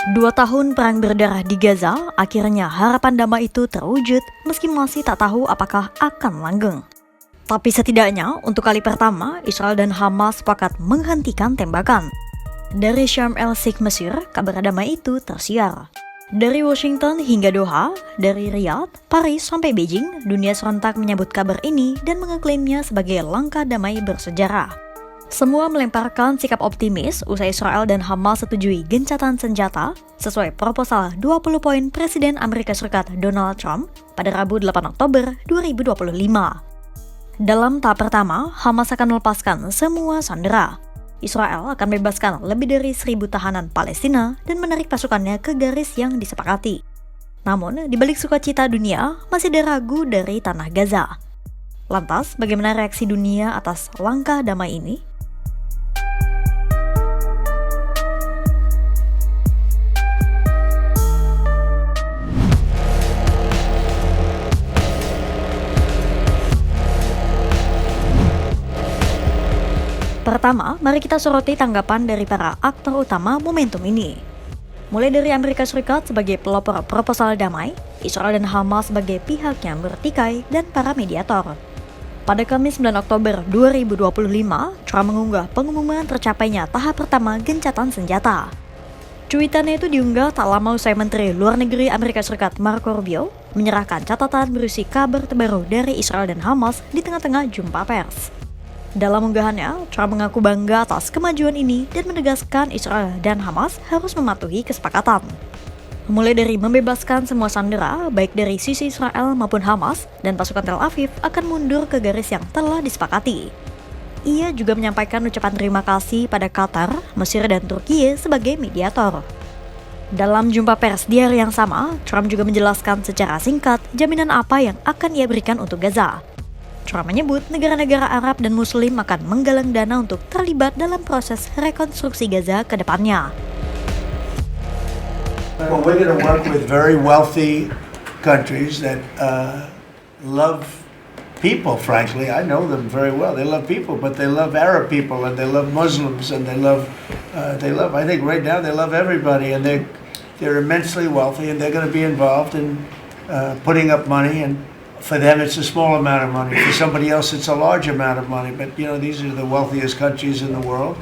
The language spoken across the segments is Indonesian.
2 tahun perang berdarah di Gaza, akhirnya harapan damai itu terwujud meski masih tak tahu apakah akan langgeng. Tapi setidaknya untuk kali pertama, Israel dan Hamas sepakat menghentikan tembakan. Dari Sharm el-Sheikh, Mesir, kabar damai itu tersiar. Dari Washington hingga Doha, dari Riyadh, Paris sampai Beijing, dunia serentak menyambut kabar ini dan mengeklaimnya sebagai langkah damai bersejarah. Semua melemparkan sikap optimis usai Israel dan Hamas setujui gencatan senjata sesuai proposal 20 poin Presiden Amerika Serikat Donald Trump pada Rabu 8 Oktober 2025. Dalam tahap pertama, Hamas akan melepaskan semua sandera. Israel akan bebaskan lebih dari 1.000 tahanan Palestina dan menarik pasukannya ke garis yang disepakati. Namun, di balik sukacita dunia, masih ada ragu dari tanah Gaza. Lantas, bagaimana reaksi dunia atas langkah damai ini? Pertama, mari kita soroti tanggapan dari para aktor utama momentum ini. Mulai dari Amerika Serikat sebagai pelopor proposal damai, Israel dan Hamas sebagai pihak yang bertikai, dan para mediator. Pada Kamis 9 Oktober 2025, Trump mengunggah pengumuman tercapainya tahap pertama gencatan senjata. Cuitannya itu diunggah tak lama usai Menteri Luar Negeri Amerika Serikat Marco Rubio menyerahkan catatan berisi kabar terbaru dari Israel dan Hamas di tengah-tengah jumpa pers. Dalam unggahannya, Trump mengaku bangga atas kemajuan ini dan menegaskan Israel dan Hamas harus mematuhi kesepakatan. Mulai dari membebaskan semua sandera, baik dari sisi Israel maupun Hamas, dan pasukan Tel Aviv akan mundur ke garis yang telah disepakati. Ia juga menyampaikan ucapan terima kasih pada Qatar, Mesir, dan Turkiye sebagai mediator. Dalam jumpa pers di hari yang sama, Trump juga menjelaskan secara singkat jaminan apa yang akan ia berikan untuk Gaza. Trump menyebut negara-negara Arab dan Muslim akan menggalang dana untuk terlibat dalam proses rekonstruksi Gaza ke depannya. Well, we're going to work with very wealthy countries that love people, frankly. I know them very well. They love people, but they love Arab people, and they love Muslims, and they love, I think right now they love everybody, and they're immensely wealthy, and they're going to be involved in putting up money, and for them, it's a small amount of money. For somebody else, it's a large amount of money. But, you know, these are the wealthiest countries in the world,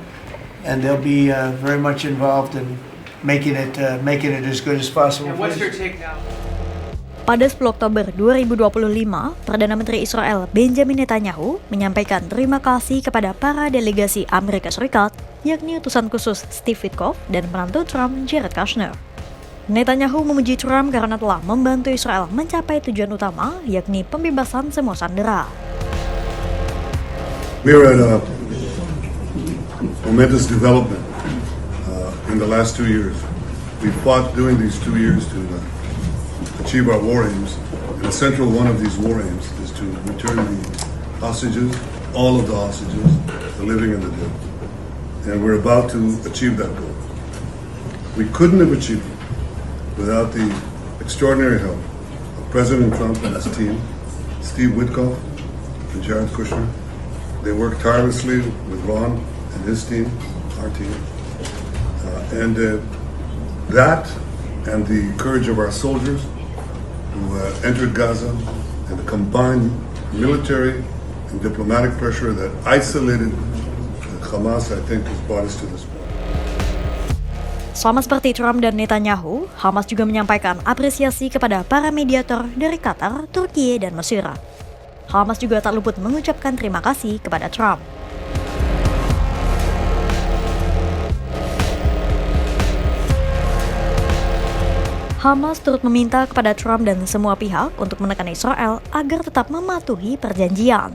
and they'll be very much involved in making it as good as possible. And what's your take now? Pada 10 Oktober 2025, Perdana Menteri Israel Benjamin Netanyahu menyampaikan terima kasih kepada para delegasi Amerika Serikat, yakni utusan khusus Steve Witkoff dan menantu Trump Jared Kushner. Netanyahu memuji Trump karena telah membantu Israel mencapai tujuan utama, yakni pembebasan semua sandera. We are at a momentous development in the last 2 years. We fought during these 2 years to achieve our war aims, and a central one of these war aims is to return the hostages, all of the hostages, the living and the dead. And we're about to achieve that goal. We couldn't have achieved it without the extraordinary help of President Trump and his team, Steve Witkoff and Jared Kushner. They worked tirelessly with Ron and his team, our team. That and the courage of our soldiers who entered Gaza and the combined military and diplomatic pressure that isolated Hamas, I think, has brought us to this point. Sama seperti Trump dan Netanyahu, Hamas juga menyampaikan apresiasi kepada para mediator dari Qatar, Turkiye, dan Mesir. Hamas juga tak luput mengucapkan terima kasih kepada Trump. Hamas turut meminta kepada Trump dan semua pihak untuk menekan Israel agar tetap mematuhi perjanjian.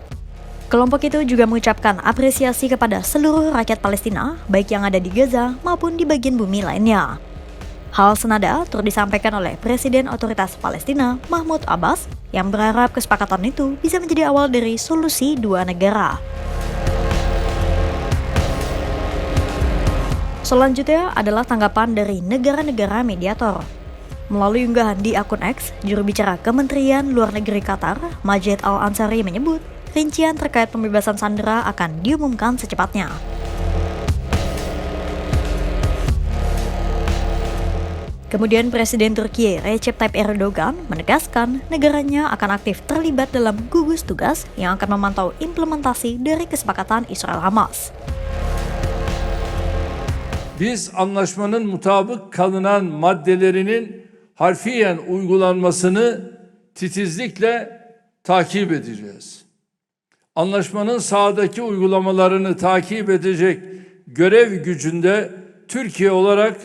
Kelompok itu juga mengucapkan apresiasi kepada seluruh rakyat Palestina, baik yang ada di Gaza maupun di bagian bumi lainnya. Hal senada turut disampaikan oleh Presiden Otoritas Palestina, Mahmud Abbas, yang berharap kesepakatan itu bisa menjadi awal dari solusi dua negara. Selanjutnya adalah tanggapan dari negara-negara mediator. Melalui unggahan di akun X, juru bicara Kementerian Luar Negeri Qatar, Majed Al-Ansari menyebut, rincian terkait pembebasan sandera akan diumumkan secepatnya. Kemudian Presiden Turki Recep Tayyip Erdogan menegaskan negaranya akan aktif terlibat dalam gugus tugas yang akan memantau implementasi dari kesepakatan Israel-Hamas. Biz anlaşmanın mutabık kalınan maddelerinin harfiyen uygulanmasını titizlikle takip edeceğiz. Anlaşmanın sahadaki uygulamalarını takip edecek görev gücünde Türkiye olarak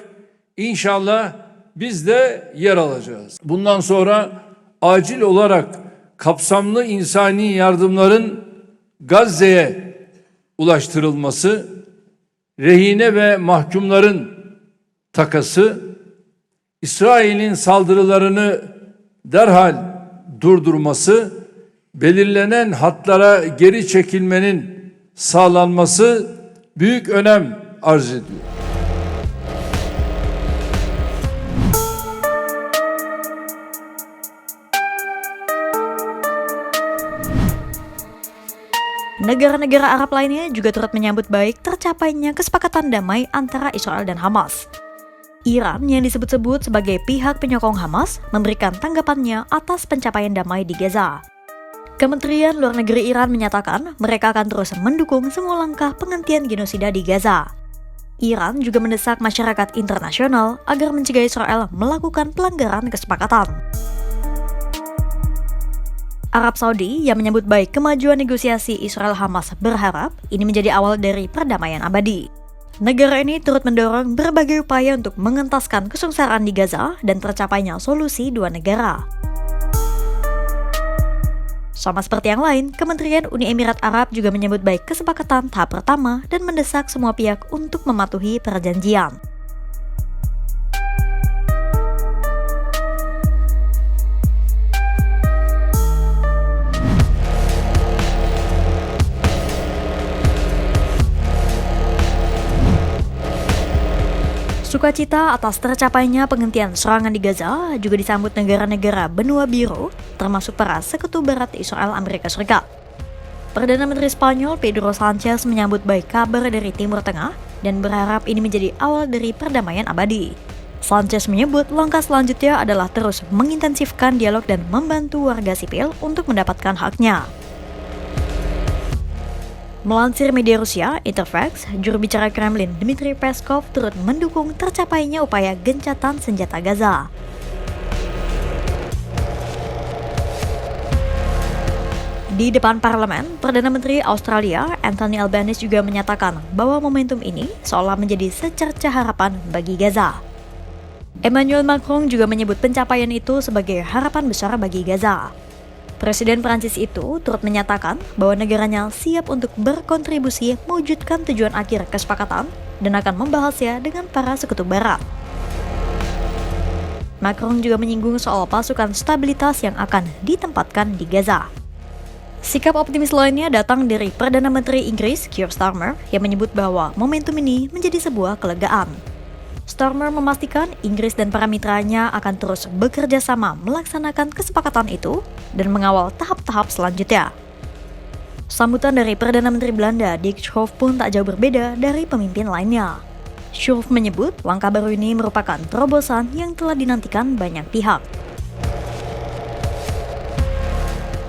inşallah biz de yer alacağız. Bundan sonra acil olarak kapsamlı insani yardımların Gazze'ye ulaştırılması, rehine ve mahkumların takası, İsrail'in saldırılarını derhal durdurması, belirlenen hatlara geri çekilmenin sağlanması büyük önem arz ediyor. Negara-negara Arab lainnya juga turut menyambut baik tercapainya kesepakatan damai antara Israel dan Hamas. Iran yang disebut-sebut sebagai pihak penyokong Hamas memberikan tanggapannya atas pencapaian damai di Gaza. Kementerian Luar Negeri Iran menyatakan mereka akan terus mendukung semua langkah penghentian genosida di Gaza. Iran juga mendesak masyarakat internasional agar mencegah Israel melakukan pelanggaran kesepakatan. Arab Saudi yang menyambut baik kemajuan negosiasi Israel-Hamas berharap ini menjadi awal dari perdamaian abadi. Negara ini turut mendorong berbagai upaya untuk mengentaskan kesengsaraan di Gaza dan tercapainya solusi dua negara. Sama seperti yang lain, Kementerian Uni Emirat Arab juga menyambut baik kesepakatan tahap pertama dan mendesak semua pihak untuk mematuhi perjanjian. Sukacita atas tercapainya penghentian serangan di Gaza juga disambut negara-negara benua biru, termasuk para sekutu barat Israel Amerika Serikat. Perdana Menteri Spanyol Pedro Sanchez menyambut baik kabar dari Timur Tengah dan berharap ini menjadi awal dari perdamaian abadi. Sanchez menyebut langkah selanjutnya adalah terus mengintensifkan dialog dan membantu warga sipil untuk mendapatkan haknya. Melansir media Rusia, Interfax, juru bicara Kremlin Dmitry Peskov turut mendukung tercapainya upaya gencatan senjata Gaza. Di depan parlemen, Perdana Menteri Australia Anthony Albanese juga menyatakan bahwa momentum ini seolah menjadi secerca harapan bagi Gaza. Emmanuel Macron juga menyebut pencapaian itu sebagai harapan besar bagi Gaza. Presiden Prancis itu turut menyatakan bahwa negaranya siap untuk berkontribusi mewujudkan tujuan akhir kesepakatan dan akan membahasnya dengan para sekutu barat. Macron juga menyinggung soal pasukan stabilitas yang akan ditempatkan di Gaza. Sikap optimis lainnya datang dari Perdana Menteri Inggris Keir Starmer yang menyebut bahwa momentum ini menjadi sebuah kelegaan. Starmer memastikan Inggris dan para mitranya akan terus bekerja sama melaksanakan kesepakatan itu dan mengawal tahap-tahap selanjutnya. Sambutan dari Perdana Menteri Belanda Dick Schoof pun tak jauh berbeda dari pemimpin lainnya. Schoof menyebut langkah baru ini merupakan terobosan yang telah dinantikan banyak pihak.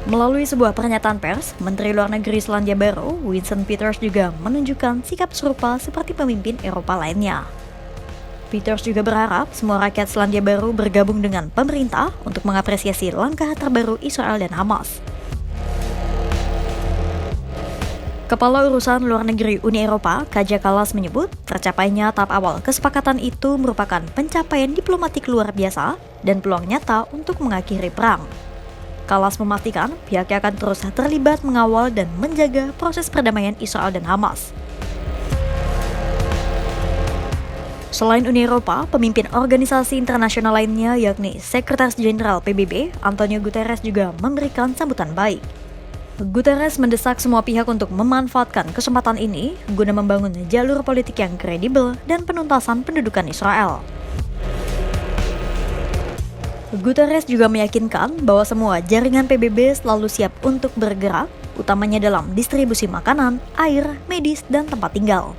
Melalui sebuah pernyataan pers, Menteri Luar Negeri Selandia Baru Winston Peters juga menunjukkan sikap serupa seperti pemimpin Eropa lainnya. Peters juga berharap semua rakyat Selandia Baru bergabung dengan pemerintah untuk mengapresiasi langkah terbaru Israel dan Hamas. Kepala Urusan Luar Negeri Uni Eropa, Kaja Kallas menyebut tercapainya tahap awal kesepakatan itu merupakan pencapaian diplomatik luar biasa dan peluang nyata untuk mengakhiri perang. Kallas memastikan pihaknya akan terus terlibat mengawal dan menjaga proses perdamaian Israel dan Hamas. Selain Uni Eropa, pemimpin organisasi internasional lainnya yakni Sekretaris Jenderal PBB, Antonio Guterres juga memberikan sambutan baik. Guterres mendesak semua pihak untuk memanfaatkan kesempatan ini guna membangun jalur politik yang kredibel dan penuntasan pendudukan Israel. Guterres juga meyakinkan bahwa semua jaringan PBB selalu siap untuk bergerak, utamanya dalam distribusi makanan, air, medis, dan tempat tinggal.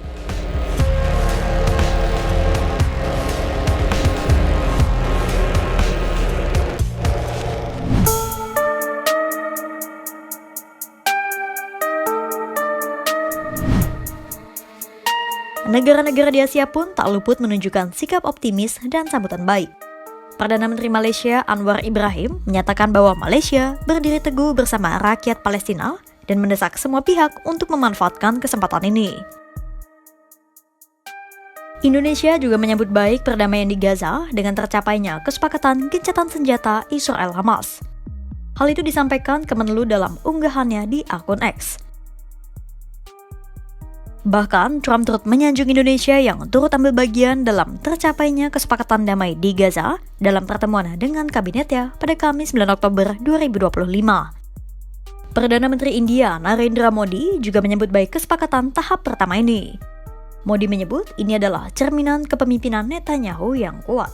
Negara-negara di Asia pun tak luput menunjukkan sikap optimis dan sambutan baik. Perdana Menteri Malaysia Anwar Ibrahim menyatakan bahwa Malaysia berdiri teguh bersama rakyat Palestina dan mendesak semua pihak untuk memanfaatkan kesempatan ini. Indonesia juga menyambut baik perdamaian di Gaza dengan tercapainya kesepakatan gencatan senjata Israel-Hamas. Hal itu disampaikan Kemenlu dalam unggahannya di akun X. Bahkan, Trump turut menyanjung Indonesia yang turut ambil bagian dalam tercapainya kesepakatan damai di Gaza dalam pertemuan dengan kabinetnya pada Kamis 9 Oktober 2025. Perdana Menteri India Narendra Modi juga menyambut baik kesepakatan tahap pertama ini. Modi menyebut ini adalah cerminan kepemimpinan Netanyahu yang kuat.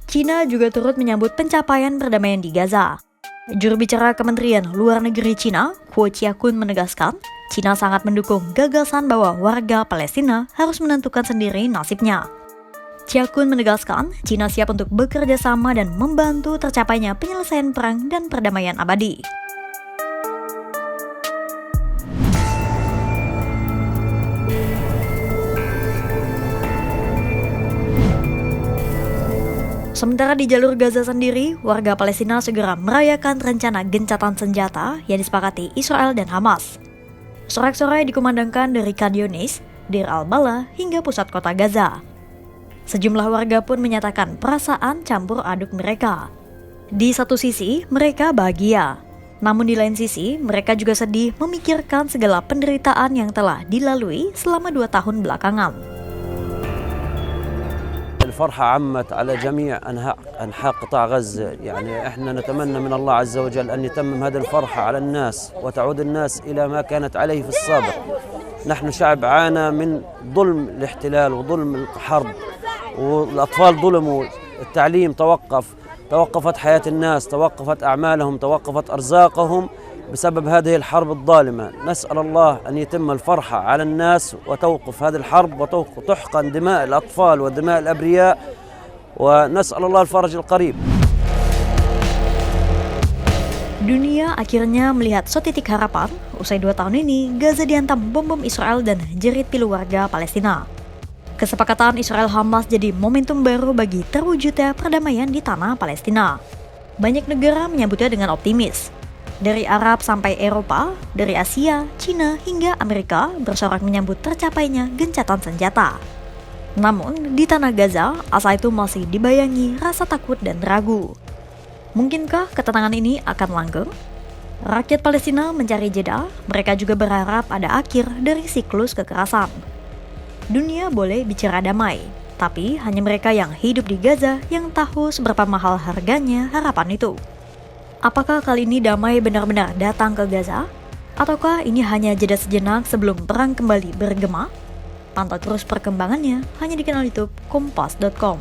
China juga turut menyambut pencapaian perdamaian di Gaza. Juru bicara Kementerian Luar Negeri China, Kuo Chiakun menegaskan, China sangat mendukung gagasan bahwa warga Palestina harus menentukan sendiri nasibnya. Chiakun menegaskan, China siap untuk bekerja sama dan membantu tercapainya penyelesaian perang dan perdamaian abadi. Sementara di jalur Gaza sendiri, warga Palestina segera merayakan rencana gencatan senjata yang disepakati Israel dan Hamas. Sorak-sorai dikumandangkan dari Khan Yunis, Deir al-Balah hingga pusat kota Gaza. Sejumlah warga pun menyatakan perasaan campur aduk mereka. Di satu sisi, mereka bahagia. Namun di lain sisi, mereka juga sedih memikirkan segala penderitaan yang telah dilalui selama 2 tahun belakangan. الفرحة عمت على جميع أنحاء قطاع غزة، يعني إحنا نتمنى من الله عز وجل أن يتمم هذه الفرحة على الناس وتعود الناس إلى ما كانت عليه في السابق. نحن شعب عانى من ظلم الاحتلال وظلم الحرب، والأطفال ظلموا، التعليم توقفت حياة الناس، توقفت أعمالهم، توقفت أرزاقهم بسبب هذه الحرب الظالمة. نسأل الله أن يتم الفرحة على الناس وتوقف هذه الحرب وتحقن دماء الأطفال ودماء الأبرياء، ونسأل الله الفرج القريب. Dunia akhirnya melihat setitik harapan. Usai 2 tahun ini, Gaza dihantam bom-bom Israel dan jerit pilu warga Palestina. Kesepakatan Israel-Hamas jadi momentum baru bagi terwujudnya perdamaian di tanah Palestina. Banyak negara menyambutnya dengan optimis. Dari Arab sampai Eropa, dari Asia, Cina hingga Amerika bersorak menyambut tercapainya gencatan senjata. Namun, di tanah Gaza, asa itu masih dibayangi rasa takut dan ragu. Mungkinkah ketenangan ini akan langgeng? Rakyat Palestina mencari jeda, mereka juga berharap ada akhir dari siklus kekerasan. Dunia boleh bicara damai, tapi hanya mereka yang hidup di Gaza yang tahu seberapa mahal harganya harapan itu. Apakah kali ini damai benar-benar datang ke Gaza? Ataukah ini hanya jeda sejenak sebelum perang kembali bergema? Pantau terus perkembangannya hanya di kanal YouTube Kompas.com.